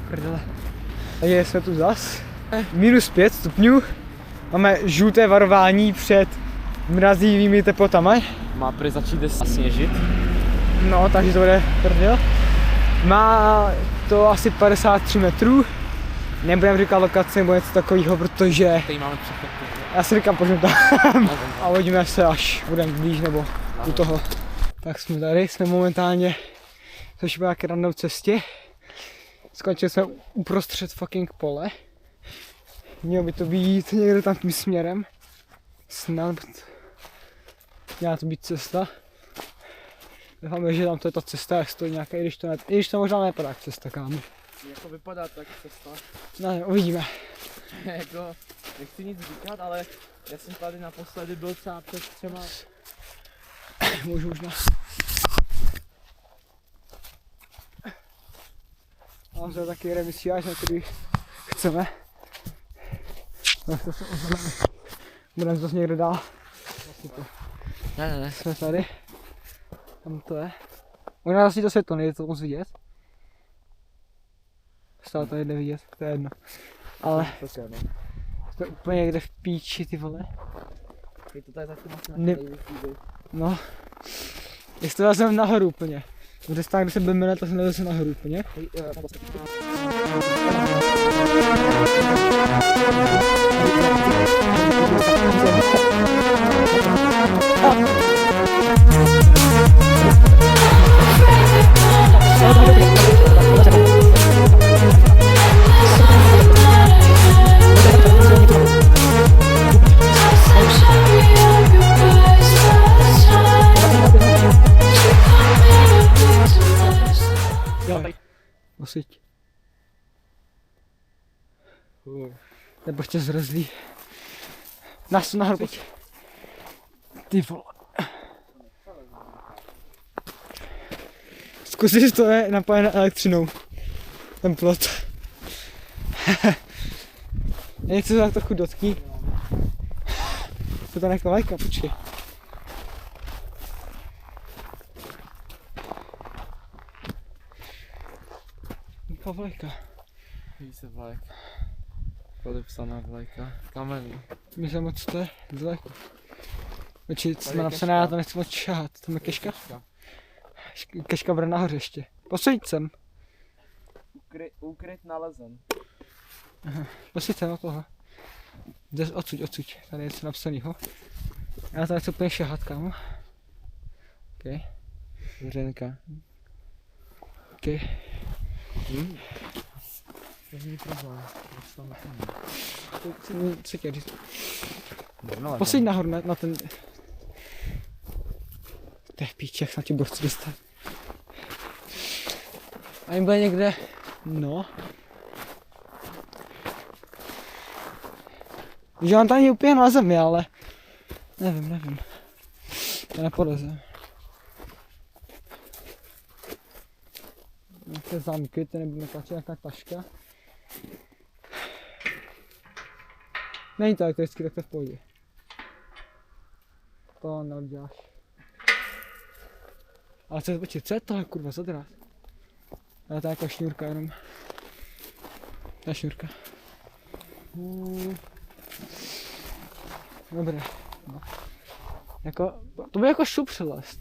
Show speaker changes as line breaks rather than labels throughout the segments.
Prdele. Takže jsme tu zas. -5 stupňů. Máme žluté varování před mrazivými teplotami.
Má prý začít sněžit.
No, takže to bude prdel. Má to asi 53 metrů. Nebudem říkat lokaci nebo něco takového, protože...
Tady máme přechod.
Já si říkám, pojďme tam a uvidíme se, až budeme blíž nebo u toho. Tak jsme tady, jsme momentálně což byla nějaké random cestě. Skončili jsme uprostřed fucking pole. Mělo by to být někde tam tím směrem. Snad měla to být cesta. Doufáme, že tam to je ta cesta, jak to nějaká, i když to možná nevypadá jak cesta, kámo.
Jako vypadá tak cesta.
No, uvidíme.
Jako, nechci nic říkat, ale já jsem tady naposledy byl třeba před 3.
Můžu možná. Mám zde taky remisiáž, na který chceme. Tak to se oznáme. Budeme zase někde dál.
Ne.
Jsme tady. Tam to je. Možná zase to světlo, nejde to moc vidět. Stále to nejde vidět, to je jedno. Ale jsme úplně někde v píči, ty vole.
Je to tady taky moc
No. Jestli to vezmeme nahoru úplně. Bude stát, když se budeme na to, se nevezme nahoru úplně. Osiť. Nebo ještě zrezlý. Nás to nahoru, pojď. Ty vole. Zkusit, že to je napájené elektřinou. Ten plot. Něco se tak trochu dotkní. To je nějaká vlajka, počkej. Nějaká vlajka.
Ví se vlajka. Podepsaná vlajka. Kamenný.
Myslím moc to je daleko. Oči, jsme napsané, já to nechci moc šahat. Tam je keška? Keška bude nahoře ještě. Posvěď sem.
Ukryt nalezen.
Posvěď sem na tohle. Jde odsuď. Tady je něco napsanýho. Já to nechci úplně šahat, kámo. OK.
Vřenka.
OK.
To není problém.
Co chtěl říct? Posvěď nahoru na ten... To je v píči, jak se na tě borci dostat. A jim bude někde... No. Že on tam je úplně na zemi, ale... Nevím. To nepoleze. Nějaké zámky, to nebudeme tlačit, nějaká taška. Není to elektrický, tak to v pohodě. To neuděláš. Ale co je tohle kurva za drát? Ale to je jako šňůrka jenom. To je šňůrka. Dobré. No. Jako, to by jako šup přelest.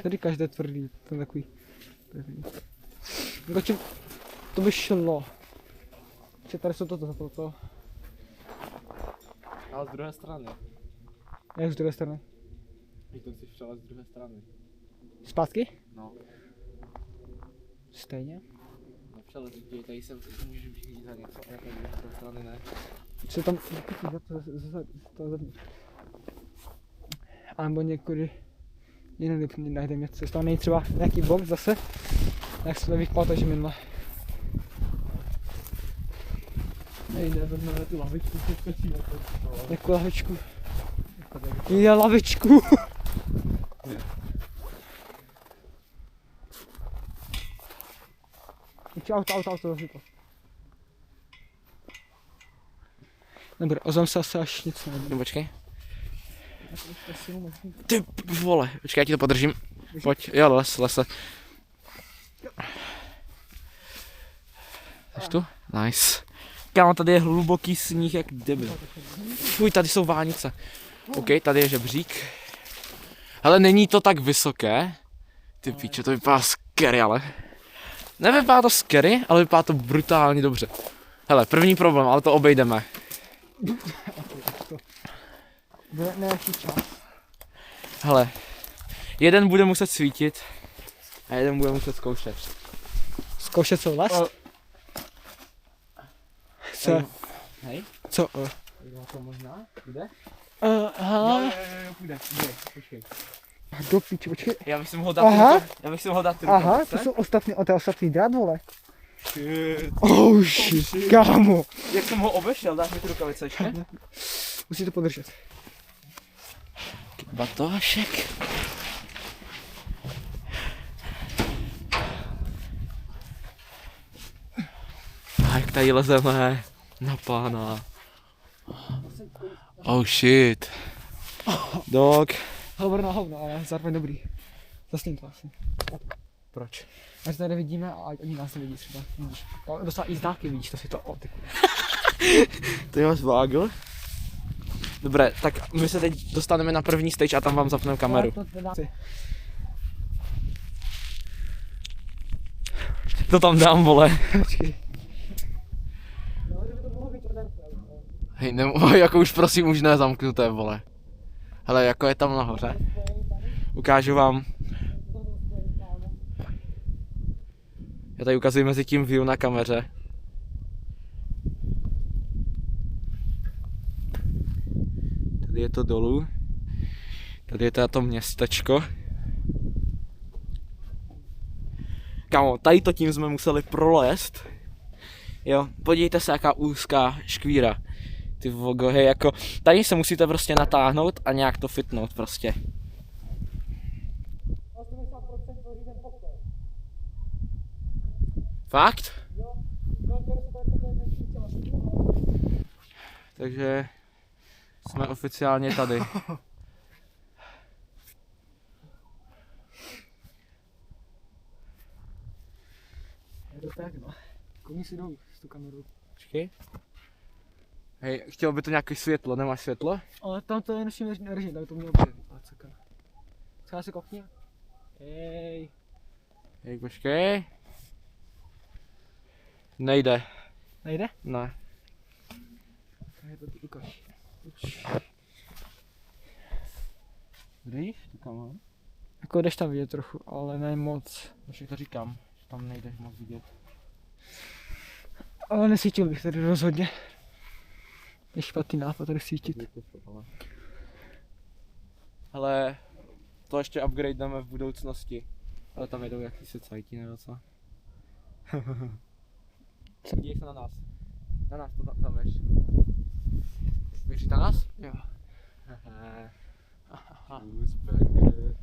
To říkáš, že je tvrdý, to je takový tvrdý. Jako to by šlo. Že tady jsou toto.
Ale z druhé strany.
Jak z druhé strany?
Jak to chceš přelézt z druhé strany?
Zpátky?
No.
Stejně?
Nepřelez, tady se můžeš vyřídit za něco, ale tady z druhé strany ne.
Co tam, to alebo někudy jiný najdeme něco, jestli tam není třeba nějaký box zase, jak se to vypadá, takže minule.
Nejde, vezmeme tu lavičku, co skočí na to.
Jakou lavičku? Jde lavičku! Auto, zase to. Dobré, ozvem se asi až nic nebude.
No počkej. Ty vole, počkej, já ti to podržím. Pojď, jo, les. Jsi tu? Nice. Kámo, tady je hluboký sníh jak debil. Fuj, tady jsou vánice. OK, tady je žebřík. Ale není to tak vysoké. Ty píče, to vypadá scary, ale. Nevypadá to scary, ale vypadá to brutálně dobře. Hele, první problém, ale to obejdeme.
Nějaký čas.
Hele, jeden bude muset svítit a jeden bude muset zkoušet.
Zkoušet co, les? Co?
Hej?
Co?
To možná? Jde?
Aha.
Jo, půjde, počkej.
Do píči, počkej.
Já bych si mohl dát
Aha.
Já bych si mohl dát ty
Aha,
rukavice.
to jsou ostatní, to je ostatní drát, vole.
Shit.
Oh shit, kámo.
Jak jsem ho obešel, dáš mi ty rukavice ještě?
Musíš to podržet.
Batošek. A jak tady lezeme na pána. Oh shit. Dog.
Hovor na hovno, ale zároveň dobrý. Zasním to asi.
Proč?
Až tady vidíme a ať oni nás nevidí třeba. Vidíš. Dostal i z dálky, vidíš, to si to ty.
Ty máš vágl? Dobré, tak my se teď dostaneme na první stage a tam vám zapneme kameru. To tam dám, vole.
Počkej.
Hej, jako už prosím, už ne zamknuté, vole. Hele, jako je tam nahoře. Ukážu vám. Já tady ukazuji mezi tím view na kameře. Tady je to dolů. Tady je to městečko. Kámo, tady to tím jsme museli prolézt. Jo, podívejte se, jaká úzká škvíra. Ty vogo, hej, jako, tady se musíte prostě natáhnout a nějak to fitnout prostě. Fakt? Takže jsme oficiálně tady.
Je to tak, no. Koní si jdou s tu kamerou.
Počkej. Hej, chtěl by to nějaké světlo, nemáš světlo?
Ale tam to je naším režim, tak to mělo být. Ale co kam? Třeba se kopni. Hej.
Hej, počkej. Nejde.
Nejde?
Ne.
Je to ukaž.
Vidíš? Kam?
Jako jdeš tam vidět trochu, ale ne moc.
Počkej, to říkám, že tam nejde moc vidět.
Ale nesvítil bych tady rozhodně. Je špatný nápad tady svítit.
Hele, to ještě upgradeneme v budoucnosti. Ale tam jedou jakýsi cajti nebo co? Dívaj se na nás. Na nás to tam ješ. Víš na nás?
Jo.
Banger.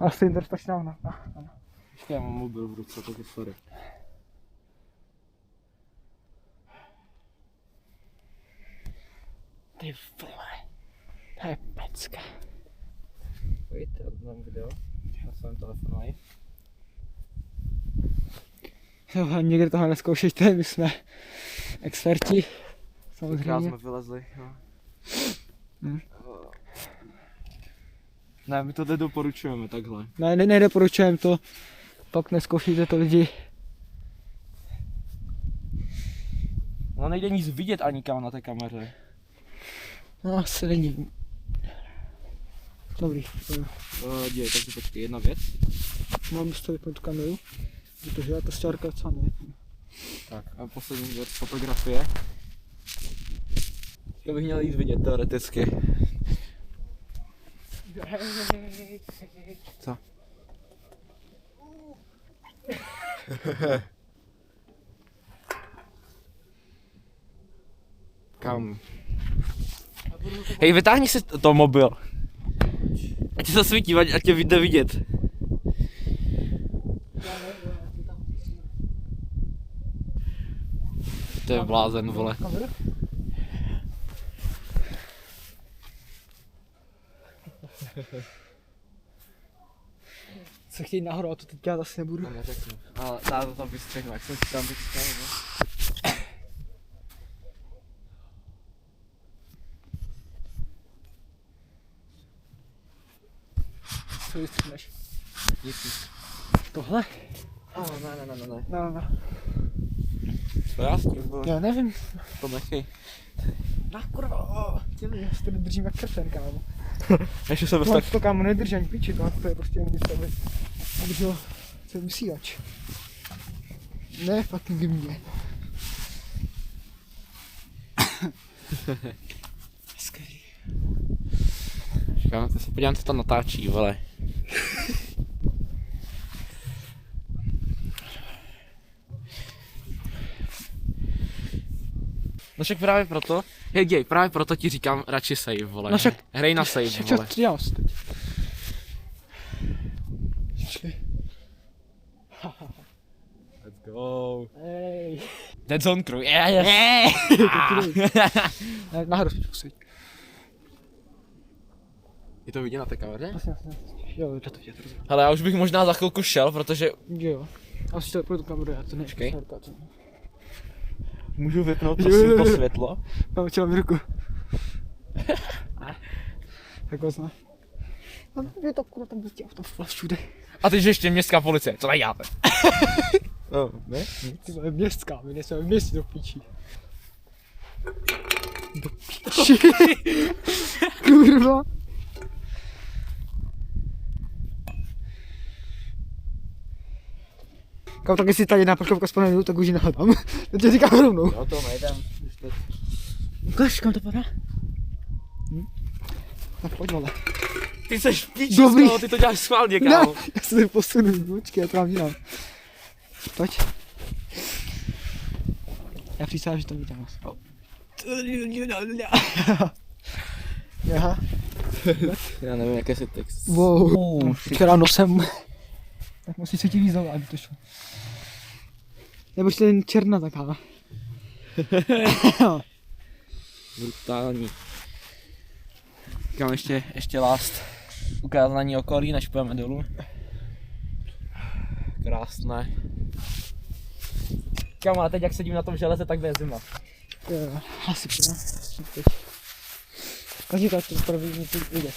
A stejně to špatně dávno.
Ještě já mám mobil v ruce, takže sorry.
Ty vole. To je pecka.
Wait, já dám video na svém telefonu.
Jo, nikdy toho neskoušejte, my jsme experti.
Tenkrát
Samozřejmě.
jsme vylezli, no.
Hm.
Ne, my to nedoporučujeme takhle.
Ne, nedoporučujem to. Pak neskoušejte to lidi.
No nejde nic vidět ani kam na té kameře.
No asi není. Dobrý.
Děj, takže počkej, jedna věc.
Mám z toho vypnout tu kameru. Protože já to šťárka co nevypnu.
Tak a poslední věc, fotografie. To bych měl jít vidět teoreticky. Co? Kam? Hej, vytáhni si to mobil. Ať se svítí, ať tě jde vidět. To je blázen, vole.
Co chtějí nahoru, a to teď dělat asi nebudu.
To neřeknu. Ale dá to tam vystřihnu, jak jsem si tam vyčkal, no.
Co vystřihneš?
Nic.
Tohle?
Ne.
No.
To já s tím bylo.
Já nevím.
To nechej.
Na kurva, já si to nedržím jak krten, kámo.
Ještě se
To, to kámo nedrží ani piči, to je prostě jen když to je vysílač. Ne, fucking mě. Skvělý.
Říkám, to se podívám, co tam natáčí, vole. No však právě proto, právě proto ti říkám radši save, vole.
No však-
Hrej na save, vole.
Co dělám si teď? Počkej.
Let's go.
Ej.
Dead Zone Crew, yes.
Nahoru spíš posvěť.
Je to vidět na té kameře?
Vlastně. Jo, to vidět, rozumím.
Hele, já už bych možná za chvilku šel, protože
Jo. A si to pro tu kameru, já to ne.
Počkej.
To.
můžu vypnout
Jo,
prosím
jo,
to
jo.
světlo.
Mám čelem ruku. Tak ho zná. Je to kurva tam prostě auto všude.
A teď ještě městská policie, co tady děláte? No, ne?
Ty vole, městská, my nejsme v městě do píči. Do píči. Kurva. Kam tak jestli tady jedna parkovka spadne, tak už ji nehledám. To tě říkám rovnou.
Jo, to nejdem.
Ukaž, kam to padá? Tak pojď vole.
Ty seš píči,
Dobrý.
skoro, ty to děláš schválně,
Ne,
kámo.
já se tady posunu, počkej, já to mám dělám. Pojď. Já přísahám, že to udělám. Aha.
Já nevím, jaký je text.
Wow, včera nosem. Tak musí se ti víc aby to šlo. Nebo ještě jen černá taková.
Brutální. Říkám ještě last ukázání okolí, než půjdeme dolů. Krásné. Kámo, a teď jak sedím na tom železe, tak bude zima.
Jo, asi půjde. Každý tak to první vidět.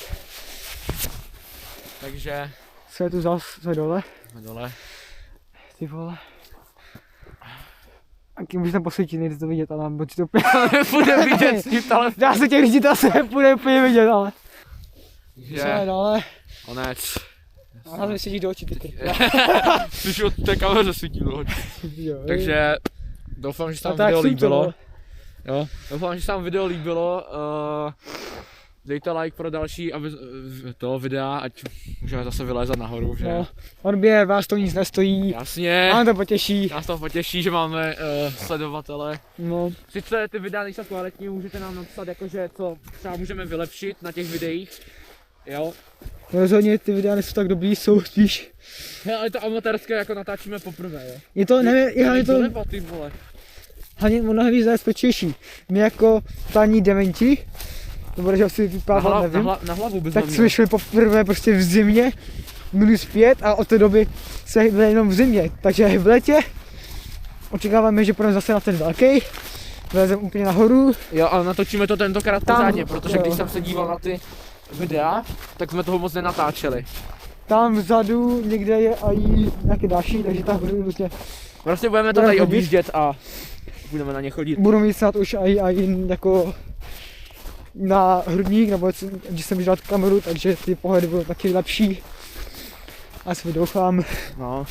Takže
Co je tu zas, co je dole?
jsme dole.
Ty vole. A kým už tam posvětí, nejde to vidět, ale bo ti to úplně...
Bude vidět s tím telefon.
Dá se tě říct, to asi nepůjde úplně vidět, ale... Co je
Takže
dole?
konec.
A nás mi sedí do očí ty.
Když od té kameře svítím do očí. Takže doufám, že se vám video líbilo. Jo, doufám, že se vám video líbilo. Dejte like pro další toho videa, ať můžeme zase vylézat nahoru, že?
No, odběr, vás to nic nestojí.
Jasně.
Nám to potěší.
Nás to potěší, že máme sledovatele.
No,
Sice ty videa nejsou kvalitní, můžete nám napsat jakože co třeba můžeme vylepšit na těch videích. Jo.
rozhodně ty videa nejsou tak dobrý, jsou spíš...
Ale to amatérské jako natáčíme poprvé, jo.
Je to, nevím, je to...
Doleva, ty vole.
Hlavně mnohem víc zabezpečnější. My jako paní dementi, to bude, že asi vypávat, nevím.
Na hlavu bys
Tak
neměl.
jsme šli poprvé prostě v zimě, -5 a od té doby se hýbeme jenom v zimě. Takže v létě očekáváme, že půjdeme zase na ten velký, vylezeme úplně nahoru.
Jo, ale natočíme to tentokrát
Tam,
pořádně, protože
jo.
když jsem se díval na ty videa, tak jsme toho moc nenatáčeli.
Tam vzadu někde je i nějaké další, takže tam budu prostě,
Prostě budeme to
Budeme
tady
chodit.
objíždět a budeme na ně chodit.
budu mít snad už i jako na hrudník, nebo když jsem dělal kameru, takže ty pohledy budou taky lepší. Asi doufám.
No.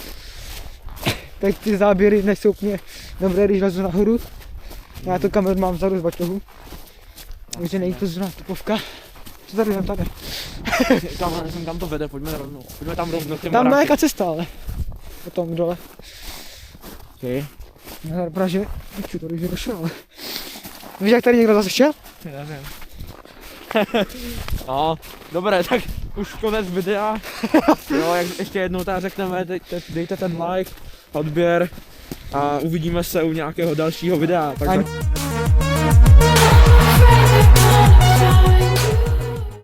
Tak ty záběry nejsou úplně dobré, když lezu nahoru. Já tu kameru mám vzadu z baťohu. Takže není to zrovna tupovka. Co tady mám tady?
Tam, nevím, kam to vede, pojďme rovnou. Pojďme tam rovnou k těm
Tam má
baráky.
jaká cesta, ale. Potom dole.
Okay.
Já vypadá, že nechci to, když došel, ale. Víš, jak tady někdo zase šel?
Nevím. No, dobré, tak už konec videa. Jo, jak ještě jednou tak řekneme, dejte ten like, odběr a uvidíme se u nějakého dalšího videa. Tak